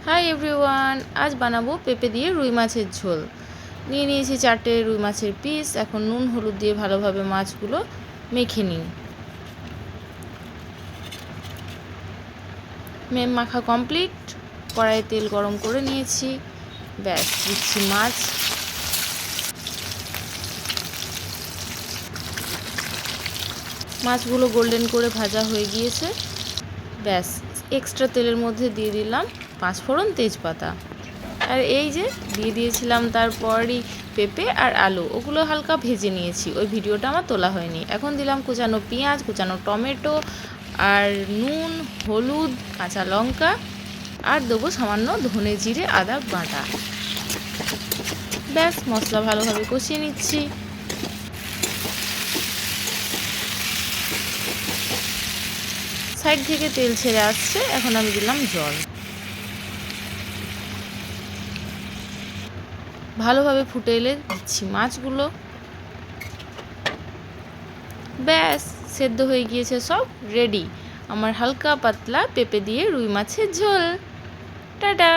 Hi everyone, আজ বানাবো পেঁপে দিয়ে রুই মাছের ঝোল। নিয়ে নিয়েছি 4টে রুই মাছের পিস। এখন নুন হলুদ দিয়ে ভালোভাবে মাছগুলো মেখে নিই। মাখা কমপ্লিট। কড়াইয়ে তেল গরম করে নিয়েছি। ব্যাস, দিচ্ছি মাছ। মাছগুলো গোল্ডেন করে ভাজা হয়ে গিয়েছে। ব্যাস, এক্সট্রা তেলের মধ্যে দিয়ে দিলাম 5 ফোড়ন তেজপাতা। আর এই যে দিয়ে দিয়েছিলাম তারপরই পেঁপে আর আলু, ওগুলো হালকা ভেজে নিয়েছি, ওই ভিডিওটা আমার তোলা হয়নি। এখন দিলাম কুচানো পেঁয়াজ, কুচানো টমেটো আর নুন হলুদ কাঁচা লঙ্কা, আর দেবো সামান্য ধনে জিরে আদা বাটা। ব্যাস, মশলা ভালোভাবে কষিয়ে নিচ্ছি। সাইড থেকে তেল ছেড়ে আসছে, এখন আমি দিলাম জল। ভালোভাবে ফুটে এলে দিচ্ছি মাছগুলো। ব্যাস, সেদ্ধ হয়ে গিয়েছে, সব রেডি আমার হালকা পাতলা পেঁপে দিয়ে রুই মাছের ঝোল। টাটা।